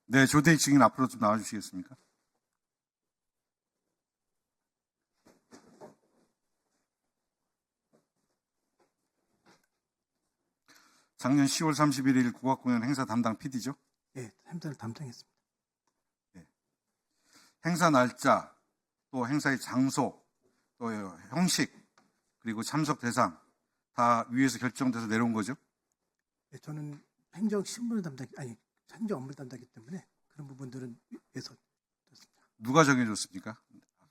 네, 조대익 증인 앞으로 좀 나와주시겠습니까? 작년 10월 31일 국악공연 행사 담당 PD죠? 예, 행사를 담당했습니다. 행사 날짜, 또 행사의 장소, 또 형식, 그리고 참석 대상 다 위에서 결정돼서 내려온 거죠? 예, 저는 행정 업무를 담당이기 때문에 그런 부분들은 위에서 됐습니다. 누가 정해줬습니까?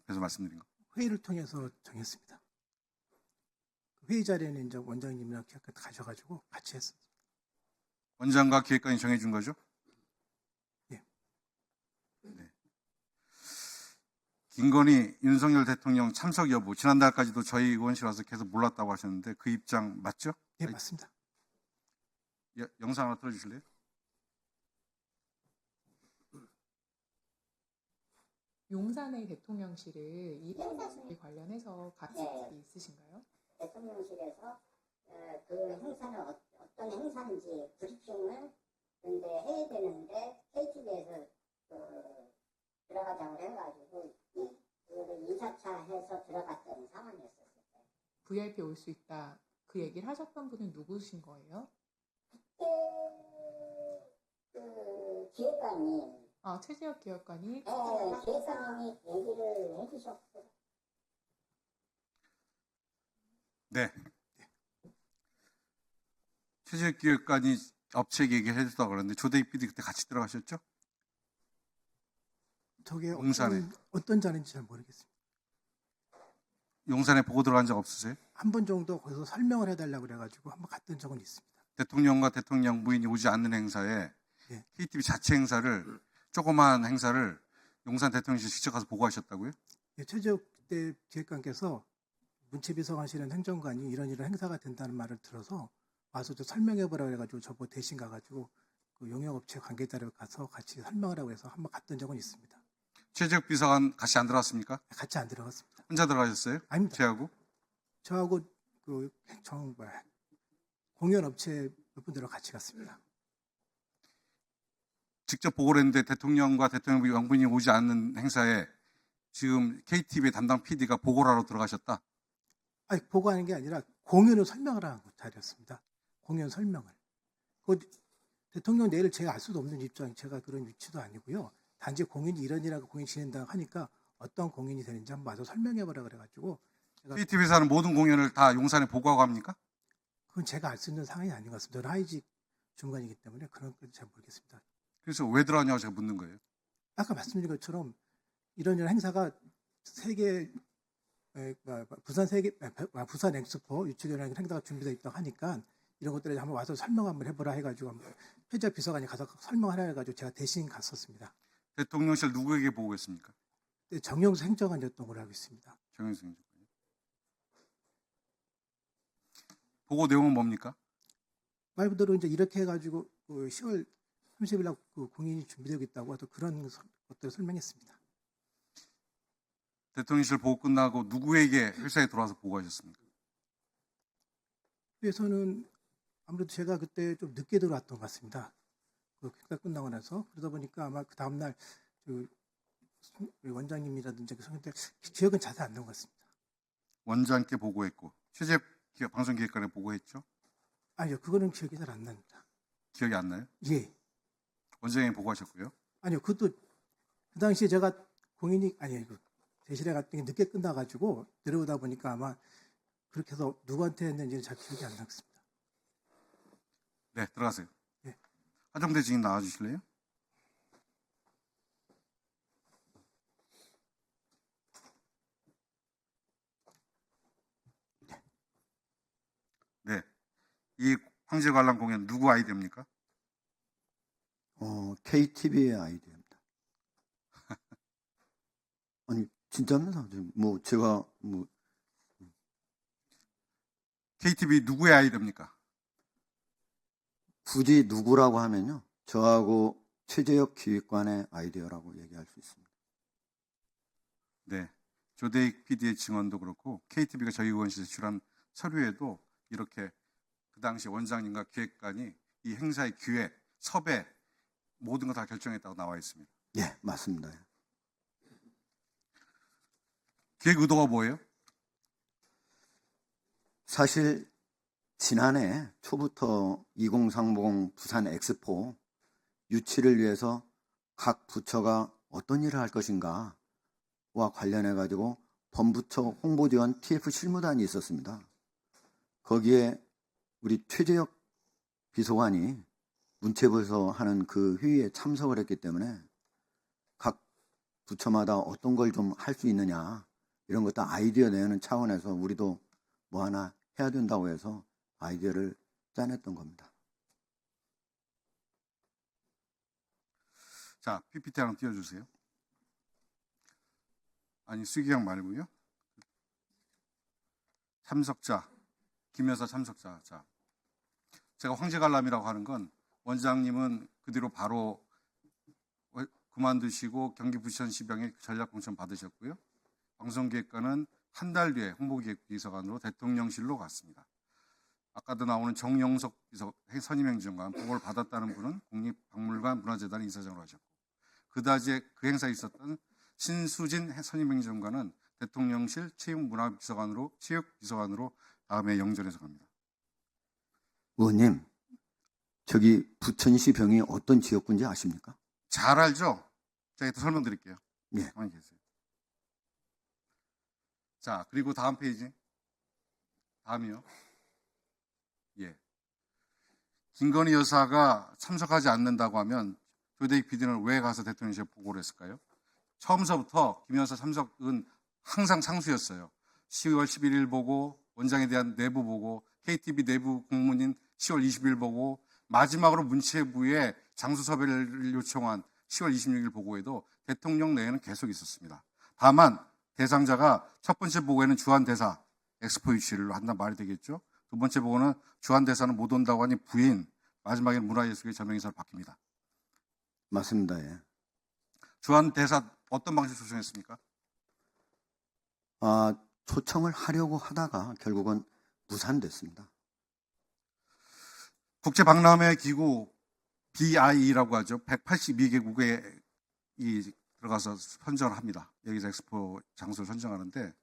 앞에서 말씀드린 거. 회의를 통해서 정했습니다. 회의 자리에는 이제 원장님이랑 기획관 가셔가지고 같이 했습니다. 원장과 기획관이 정해준 거죠? 예. 네. 김건희 윤석열 대통령 참석 여부, 지난달까지도 저희 의원실 와서 계속 몰랐다고 하셨는데 그 입장 맞죠? 예, 맞습니다. 영상 하나 틀어주실래요? 용산의 대통령실을 이 행사에 관련해서 같이 있으신가요? 대통령실에서 그 행사는 어떤 행사인지 브리핑을 근데 해야 되는데 KTV에서 들어가자고 해가지고 인사차 해서 들어갔던 상황이었었어요. VIP 올 수 있다. 그 얘기를 하셨던 분은 누구신 거예요? 그때 그 기획관이 최재혁 기획관이 기획관님이 얘기를 해주셨어요. 네. 최재혁 기획관이 업체에게 얘기를 해줬다고 그러는데 조대익 PD 그때 같이 들어가셨죠? 저게 용산에. 어떤 자리인지 잘 모르겠습니다. 용산에 보고 들어간 적 없으세요? 한 번 정도 거기서 설명을 해달라고 그래가지고 한번 갔던 적은 있습니다. 대통령과 대통령 부인이 오지 않는 행사에 예. KTV 자체 행사를, 조그마한 행사를 용산 대통령실 직접 가서 보고하셨다고요? 예, 최재욱 그때 기획관께서 문체비서관실은 행정관이 이런 행사가 된다는 말을 들어서 와서 좀 설명해보라고 해가지고 저보고 대신 가가지고 그 용역업체 관계자를 가서 같이 설명하라고 해서 한번 갔던 적은 있습니다. 최재혁 비서관 같이 안 들어갔습니까? 같이 안 들어갔습니다. 혼자 들어가셨어요? 아닙니다. 제하고? 저하고 그 공연업체 몇 분들하고 같이 갔습니다. 직접 보고를 했는데 대통령과 대통령 영분이 오지 않는 행사에 지금 KTV 담당 PD가 보고를 하러 들어가셨다? 아니, 보고하는 게 아니라 공연을 설명을 하는 자리였습니다. 공연 설명을. 그 대통령 내일 제가 알 수도 없는 입장, 제가 그런 위치도 아니고요. 단지 공연이 이런이라고 공연이 진행된다고 하니까 어떤 공연이 되는지 한번 와서 설명해보라 그래가지고 제가 KTV에서 하는 모든 공연을 다 용산에 보고하고 합니까? 그건 제가 알 수 있는 상황이 아닌 것 같습니다. 저는 하이직 중간이기 때문에 그런 건 잘 모르겠습니다. 그래서 왜 들어가냐고 제가 묻는 거예요. 아까 말씀드린 것처럼 이런 행사가 부산 엑스포 유치기획 행사가 준비되어 있다고 하니까 이런 것들에 한번 와서 설명 한번 해보라 해가지고 최재혁 비서관이 가서 설명하라 해가지고 제가 대신 갔었습니다. 대통령실 누구에게 보고했습니까? 정영수 행정관이었던 걸로 알고 있습니다. 정영수 행정관이요. 보고 내용은 뭡니까? 말 그대로 이제 이렇게 해가지고 그 10월 30일 날 그 공연이 준비되고 있다고 해서 그런 것들을 설명했습니다. 대통령실 보고 끝나고 누구에게 회사에 들어와서 보고하셨습니까? 그래서는 아무래도 제가 그때 좀 늦게 들어왔던 것 같습니다. 그 행사 끝나고 나서 그러다 보니까 아마 그 다음날 그 원장님이라든지 그런데 기억은 자세히 안 나는 것 같습니다. 원장께 보고했고 최재 방송기획관에 보고했죠? 아니요, 그거는 기억이 잘 안 납니다. 기억이 안 나요? 예. 원장에게 보고하셨고요. 아니요, 그것도 그 당시에 제가 공연이 대실에 갔더니 늦게 끝나가지고 내려오다 보니까 아마 그렇게 해서 누구한테 했는지는 잘 기억이 안 나겠습니다. 네, 들어가세요. 예. 하정대 증인 나와주실래요? 네. 이 황제 관람 공연 누구 아이디어입니까? KTV의 아이디어입니다. 아니 진짜입니다. 뭐 제가 뭐 KTV 누구의 아이디어입니까? 굳이 누구라고 하면요, 저하고 최재혁 기획관의 아이디어라고 얘기할 수 있습니다. 네. 조대익 PD의 증언도 그렇고 KTV가 저희 의원실에 제출한 서류에도 이렇게 그 당시 원장님과 기획관이 이 행사의 기획, 섭외, 모든 거 다 결정했다고 나와 있습니다. 예, 맞습니다. 기획 의도가 뭐예요? 사실 지난해 초부터 2030 부산 엑스포 유치를 위해서 각 부처가 어떤 일을 할 것인가와 관련해 가지고 본부처 홍보지원 TF 실무단이 있었습니다. 거기에 우리 최재혁 비서관이 문체부에서 하는 그 회의에 참석을 했기 때문에 각 부처마다 어떤 걸 좀 할 수 있느냐 이런 것도 아이디어 내는 차원에서 우리도 뭐 하나 해야 된다고 해서 아이디어를 짜냈던 겁니다. 자, PPT 하나 띄워주세요. 아니, 수기양 말고요. 참석자, 김여사 참석자. 자, 제가 황제관람이라고 하는 건 원장님은 그 뒤로 바로 그만두시고 경기부천시병에 전략공천 받으셨고요. 방송기획관은 한 달 뒤에 홍보기획비서관으로 대통령실로 갔습니다. 아까도 나오는 정영석 선임행정관 보고를 받았다는 분은 국립박물관 문화재단 이사장으로 하셨고 그다지 그 행사에 있었던 신수진 선임행정관은 대통령실 체육문화비서관으로 다음에 영전해서 갑니다. 의원님, 저기 부천시 병이 어떤 지역군지 아십니까? 잘 알죠? 제가 또 설명드릴게요. 예. 가만히 계세요. 자, 그리고 다음 페이지. 다음이요. 예. 김건희 여사가 참석하지 않는다고 하면 조대익 PD는 왜 가서 대통령실에 보고를 했을까요? 처음서부터 김 여사 참석은 항상 상수였어요. 10월 11일 보고, 원장에 대한 내부 보고, KTV 내부 공문인 10월 20일 보고, 마지막으로 문체부에 장소 섭외를 요청한 10월 26일 보고에도 대통령 내에는 계속 있었습니다. 다만 대상자가 첫 번째 보고에는 주한대사, 엑스포 유치를 한다는 말이 되겠죠. 두 번째 보고는 주한대사는 못 온다고 하니 부인, 마지막에는 문화예술계 전명인사로 바뀝니다. 맞습니다. 예. 주한대사 어떤 방식으로 초청했습니까? 초청을 하려고 하다가 결국은 무산됐습니다. 국제박람회 기구 BIE라고 하죠. 182개국에 들어가서 선정을 합니다. 여기서 엑스포 장소를 선정하는데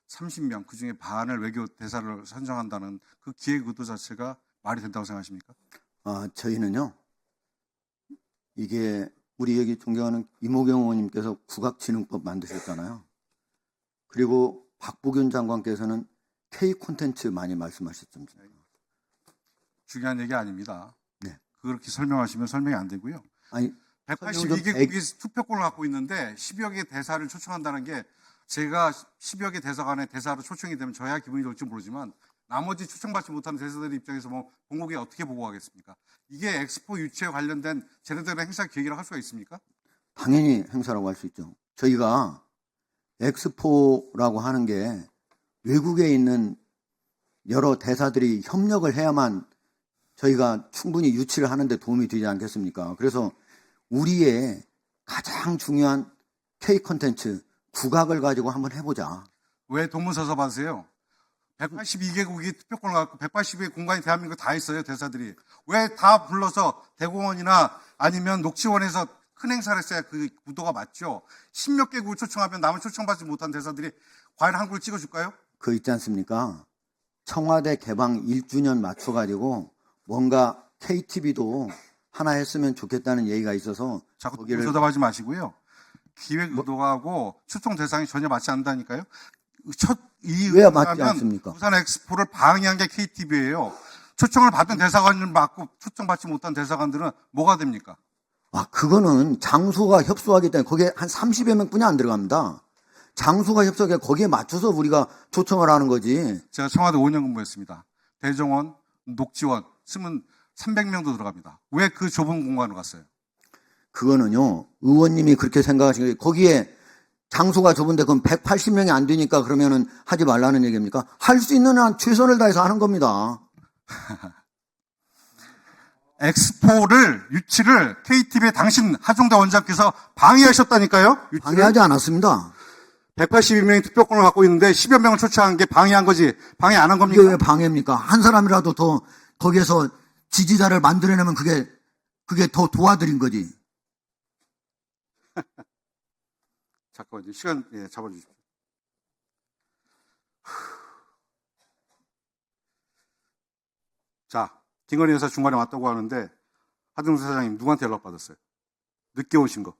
30명, 그중에 반을 외교 대사를 선정한다는 그 기획 의도 자체가 말이 된다고 생각하십니까? 저희는요, 이게 우리 여기 존경하는 이모경 의원님께서 국악진흥법 만드셨잖아요. 그리고 박보균 장관께서는 K 콘텐츠 많이 말씀하셨습니다. 중요한 얘기 아닙니다. 네. 그렇게 설명하시면 설명이 안 되고요. 아니, 182개국이 투표권을 갖고 있는데 10여 개 대사를 초청한다는 게 제가 10여 개 대사관의 대사로 초청이 되면 저야 기분이 좋을지 모르지만 나머지 초청받지 못하는 대사들 입장에서 뭐 본국에 어떻게 보고하겠습니까? 이게 엑스포 유치에 관련된 제대로 행사 계획이라고 할 수가 있습니까? 당연히 행사라고 할 수 있죠. 저희가 엑스포라고 하는 게 외국에 있는 여러 대사들이 협력을 해야만 저희가 충분히 유치를 하는데 도움이 되지 않겠습니까? 그래서 우리의 가장 중요한 K 콘텐츠 국악을 가지고 한번 해보자. 왜 동문서서 받으세요? 182개국이 투표권을 갖고 182개 공간이 대한민국 다 있어요, 대사들이. 왜 다 불러서 대공원이나 아니면 녹지원에서 큰 행사를 했어야 그 구도가 맞죠? 10몇 개국을 초청하면 남을 초청받지 못한 대사들이 과연 한국을 찍어줄까요? 그 있지 않습니까? 청와대 개방 1주년 맞춰가지고 뭔가 KTV도 하나 했으면 좋겠다는 얘기가 있어서 자꾸 거기를 쳐다보지 마시고요. 기획 의도하고 초청 대상이 전혀 맞지 않는다니까요. 왜 맞지 않습니까? 부산 엑스포를 방해한 게 KTV예요. 초청을 받은 대사관을 맡고 초청받지 못한 대사관들은 뭐가 됩니까? 그거는 장소가 협소하기 때문에 거기에 한 30여 명뿐이 안 들어갑니다. 장소가 협소하게 거기에 맞춰서 우리가 초청을 하는 거지. 제가 청와대 5년 근무했습니다. 대정원, 녹지원 쓰면 300명도 들어갑니다. 왜 그 좁은 공간으로 갔어요? 그거는요, 의원님이 그렇게 생각하시는 게 거기에 장소가 좁은데 그럼 180명이 안 되니까 그러면은 하지 말라는 얘기입니까? 할 수 있는 한 최선을 다해서 하는 겁니다. 엑스포를 유치를 KTV의 당신 하종대 원장께서 방해하셨다니까요? 유치를? 방해하지 않았습니다. 182명이 투표권을 갖고 있는데 10여 명을 초청한 게 방해한 거지 방해 안 한 이게 겁니까? 왜 방해입니까? 한 사람이라도 더 거기에서 지지자를 만들어내면 그게 더 도와드린 거지. 잠깐만요. 시간 잡아주십시오. 자, 김건희 여사 중간에 왔다고 하는데 하정우 사장님 누구한테 연락 받았어요? 늦게 오신 거.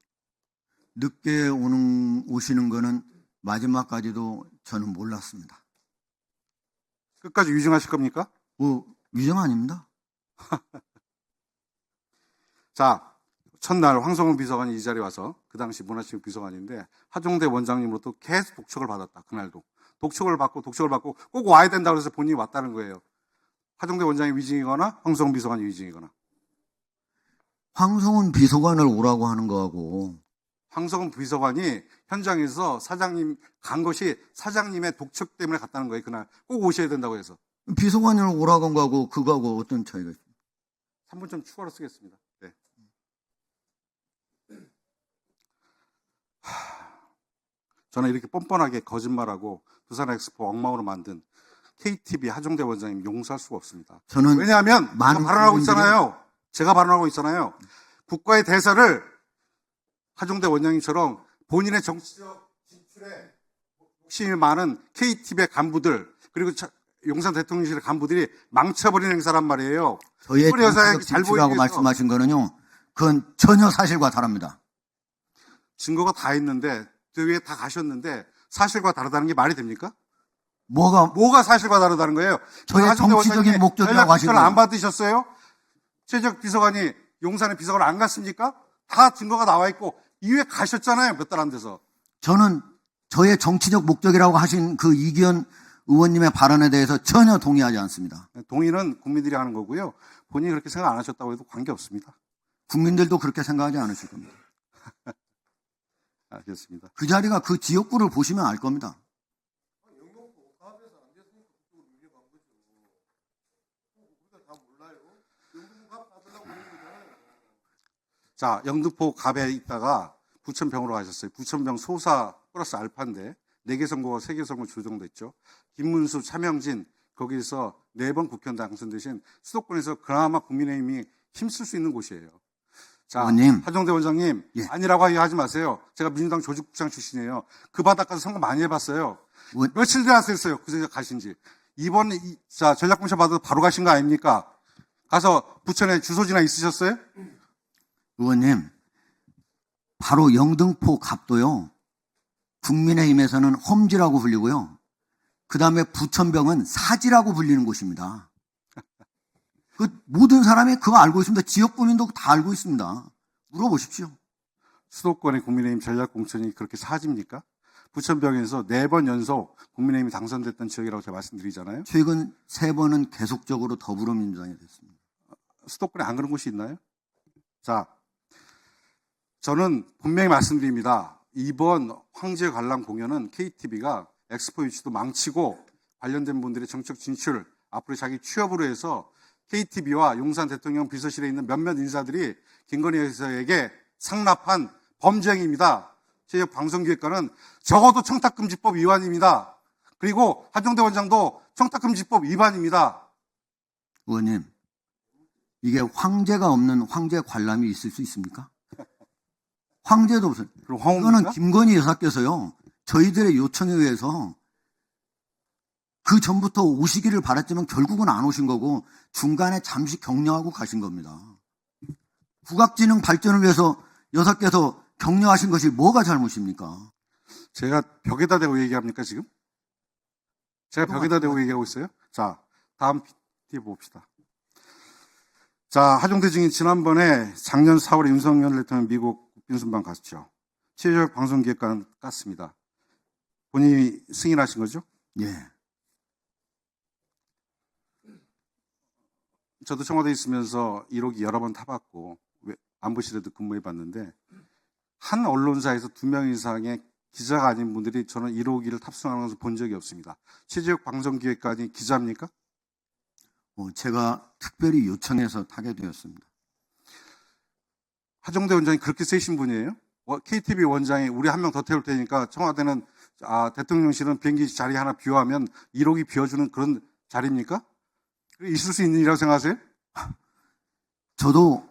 늦게 오시는 거는 마지막까지도 저는 몰랐습니다. 끝까지 위증하실 겁니까? 위정 아닙니다. 자, 첫날 황성훈 비서관이 이 자리에 와서 그 당시 문화체육 비서관인데 하종대 원장님으로부터 계속 독촉을 받았다. 그날도. 독촉을 받고 꼭 와야 된다고 해서 본인이 왔다는 거예요. 하종대 원장이 위증이거나 황성훈 비서관이 위증이거나. 황성훈 비서관을 오라고 하는 거하고 황성훈 비서관이 현장에서 사장님 간 것이 사장님의 독촉 때문에 갔다는 거예요. 그날 꼭 오셔야 된다고 해서. 비서관을 오라고 한 거하고 그거하고 어떤 차이가 있습니까? 3분 좀 추가로 쓰겠습니다. 네. 저는 이렇게 뻔뻔하게 거짓말하고 부산 엑스포 엉망으로 만든 KTV 하종대 원장님 용서할 수가 없습니다. 저는 왜냐하면 제가 많은 발언하고 국민들이- 있잖아요. 제가 발언하고 있잖아요. 국가의 대사를 하종대 원장님처럼 본인의 정치적 진출에 욕심이 많은 KTV의 간부들 그리고 용산 대통령실의 간부들이 망쳐버리는 행사란 말이에요. 저의 우리 여사에게 정치적 잘 진출이라고 보이기 위해서. 말씀하신 거는요. 그건 전혀 사실과 다릅니다. 증거가 다 있는데 그 위에 다 가셨는데 사실과 다르다는 게 말이 됩니까? 뭐가 사실과 다르다는 거예요? 저의 하종대 정치적인 원장님이 목적이라고 하신 연락처를 거예요. 안 받으셨어요? 최적 비서관이 용산에 비서관을 안 갔습니까? 다 증거가 나와 있고 이후에 가셨잖아요. 몇 달 안 돼서. 저는 저의 정치적 목적이라고 하신 그 이기현 의원님의 발언에 대해서 전혀 동의하지 않습니다. 동의는 국민들이 하는 거고요. 본인이 그렇게 생각 안 하셨다고 해도 관계없습니다. 국민들도 그렇게 생각하지 않으실 겁니다. 알겠습니다. 그 자리가 그 지역구를 보시면 알 겁니다. 자, 영등포 갑에 있다가 부천병으로 가셨어요. 부천병 소사 플러스 알파인데 4개 선거가 3개 선거 조정됐죠. 김문수, 차명진 거기서 4번 국회의원 당선되신 수도권에서 그나마 국민의힘이 힘쓸 수 있는 곳이에요. 자, 의원님. 하정대 원장님 예. 아니라고 하지 마세요. 제가 민주당 조직국장 출신이에요. 그 바닥 가서 선거 많이 해봤어요. 며칠 지났어요. 그새 가신지. 이번 전략공천 받아서 바로 가신 거 아닙니까? 가서 부천에 주소지나 있으셨어요? 의원님, 바로 영등포 갑도요. 국민의힘에서는 험지라고 불리고요. 그 다음에 부천병은 사지라고 불리는 곳입니다. 그 모든 사람이 그거 알고 있습니다. 지역 구민도 다 알고 있습니다. 물어보십시오. 수도권의 국민의힘 전략공천이 그렇게 사집니까? 부천병에서 4번 연속 국민의힘이 당선됐던 지역이라고 제가 말씀드리잖아요. 최근 3번은 계속적으로 더불어민주당이 됐습니다. 수도권에 안 그런 곳이 있나요? 자, 저는 분명히 말씀드립니다. 이번 황제 관람 공연은 KTV가 엑스포 유치도 망치고 관련된 분들의 정책 진출, 앞으로 자기 취업으로 해서 KTV와 용산 대통령 비서실에 있는 몇몇 인사들이 김건희 여사에게 상납한 범죄행위입니다. 제 방송기획관은 적어도 청탁금지법 위반입니다. 그리고 하정대 원장도 청탁금지법 위반입니다. 의원님, 이게 황제가 없는 황제 관람이 있을 수 있습니까? 황제도 없어요. 그럼 이거는 황후입니까? 김건희 여사께서요, 저희들의 요청에 의해서 그 전부터 오시기를 바랐지만 결국은 안 오신 거고 중간에 잠시 격려하고 가신 겁니다. 국악진흥 발전을 위해서 여사께서 격려하신 것이 뭐가 잘못입니까? 제가 벽에다 대고 얘기합니까, 지금? 제가 벽에다 대고 얘기하고 있어요? 자, 다음 PT 봅시다. 자, 하종대 증인 지난번에 작년 4월에 윤석열 대통령 미국 국빈순방 갔죠. 최적 방송기획관 깠습니다. 본인이 승인하신 거죠? 예. 저도 청와대에 있으면서 1호기 여러 번 타봤고 안보실에도 근무해봤는데 한 언론사에서 2명 이상의 기자가 아닌 분들이 저는 1호기를 탑승하는 것을 본 적이 없습니다. 최재욱 방송기획관이 기자입니까? 제가 특별히 요청해서 타게 되었습니다. 하정대 원장이 그렇게 세신 분이에요? KTV 원장이 우리 한 명 더 태울 테니까 청와대는 대통령실은 비행기 자리 하나 비워하면 1호기 비워주는 그런 자리입니까? 있을 수 있는 일이라고 생각하세요? 저도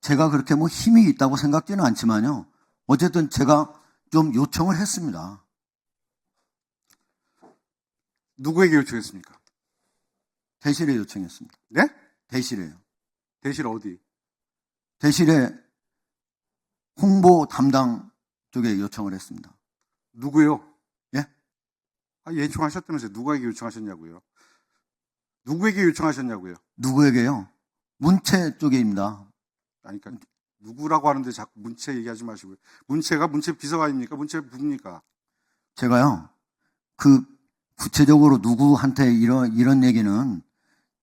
제가 그렇게 힘이 있다고 생각지는 않지만요. 어쨌든 제가 좀 요청을 했습니다. 누구에게 요청했습니까? 대실에 요청했습니다. 네? 대실에요. 대실 어디? 대실에 홍보 담당 쪽에 요청을 했습니다. 누구요? 예? 요청하셨다면서요. 누구에게 요청하셨냐고요? 누구에게 요청하셨냐고요? 누구에게요? 문체 쪽에입니다. 아니, 그러니까 누구라고 하는데 자꾸 문체 얘기하지 마시고요. 문체가 문체 비서가 아닙니까? 문체 부입니까? 제가요, 그 구체적으로 누구한테 이런 얘기는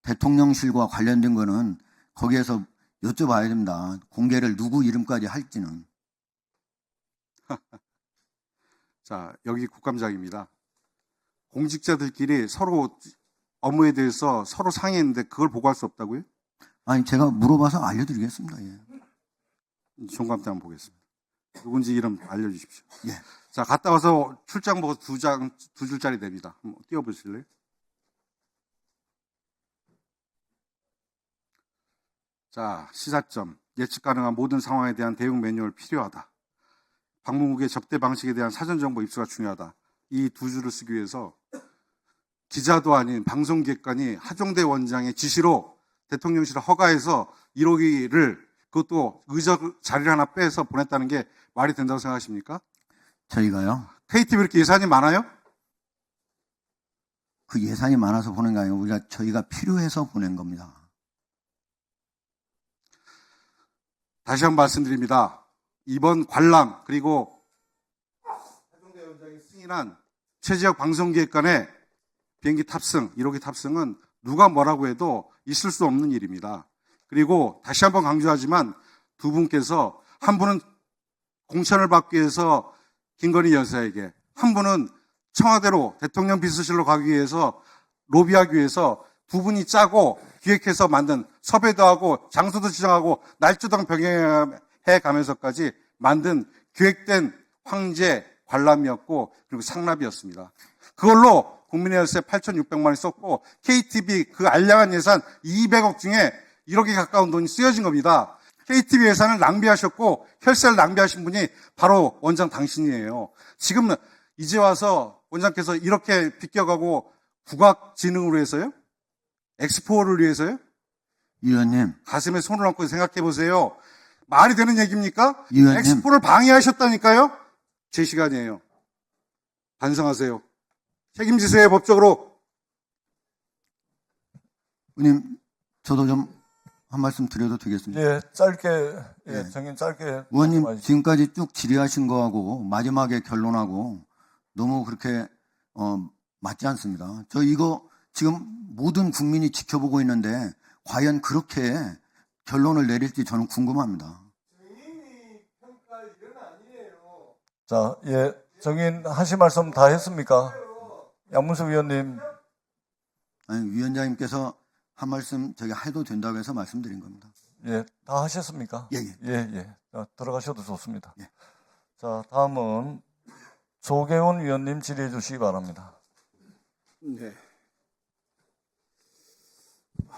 대통령실과 관련된 거는 거기에서 여쭤봐야 됩니다. 공개를 누구 이름까지 할지는. 자, 여기 국감장입니다. 공직자들끼리 서로 업무에 대해서 서로 상의했는데 그걸 보고할 수 없다고요? 아니, 제가 물어봐서 알려드리겠습니다. 예. 종감 때 한번 보겠습니다. 누군지 이름 알려주십시오. 예. 자, 갔다 와서 출장 보고 두 줄짜리 됩니다. 한번 띄워보실래요? 자, 시사점. 예측 가능한 모든 상황에 대한 대응 매뉴얼 필요하다. 방문국의 접대 방식에 대한 사전 정보 입수가 중요하다. 이 두 줄을 쓰기 위해서 기자도 아닌 방송기획관이 하종대 원장의 지시로 대통령실 허가해서 1호기를 그것도 의적 자리를 하나 빼서 보냈다는 게 말이 된다고 생각하십니까? 저희가요, KTV 이렇게 예산이 많아요? 그 예산이 많아서 보낸 거 아니고 저희가 필요해서 보낸 겁니다. 다시 한번 말씀드립니다. 이번 관람 그리고 하종대 원장이 승인한 최지혁 방송기획관의 비행기 탑승, 1호기 탑승은 누가 뭐라고 해도 있을 수 없는 일입니다. 그리고 다시 한번 강조하지만 두 분께서 한 분은 공천을 받기 위해서 김건희 여사에게, 한 분은 청와대로 대통령 비서실로 가기 위해서 로비하기 위해서 두 분이 짜고 기획해서 만든, 섭외도 하고 장소도 지정하고 날조당 병행해 가면서까지 만든 기획된 황제 관람이었고 그리고 상납이었습니다. 그걸로 국민의 열쇠 8,600만 원이 썼고 KTV 그 알량한 예산 200억 중에 1억에 가까운 돈이 쓰여진 겁니다. KTV 예산을 낭비하셨고 혈세를 낭비하신 분이 바로 원장 당신이에요. 지금 이제 와서 원장께서 이렇게 비껴가고 국악진흥으로 해서요? 엑스포를 위해서요? 위원님, 가슴에 손을 얹고 생각해 보세요. 말이 되는 얘기입니까? 위원님. 엑스포를 방해하셨다니까요? 제 시간이에요. 반성하세요. 책임지세요, 법적으로. 의원님, 저도 좀 한 말씀 드려도 되겠습니까? 예, 짧게, 예. 정인 짧게. 의원님, 말씀하시죠. 지금까지 쭉 질의하신 거하고 마지막에 결론하고 너무 그렇게 맞지 않습니다. 저 이거 지금 모든 국민이 지켜보고 있는데 과연 그렇게 결론을 내릴지 저는 궁금합니다. 자, 예, 정인 하실 말씀 다 했습니까? 양문수 위원님. 아니, 위원장님께서 한 말씀 저기 해도 된다고 해서 말씀드린 겁니다. 예, 다 하셨습니까? 예, 예. 예, 예. 자, 들어가셔도 좋습니다. 예. 자, 다음은 조계훈 위원님 질의해 주시기 바랍니다. 네.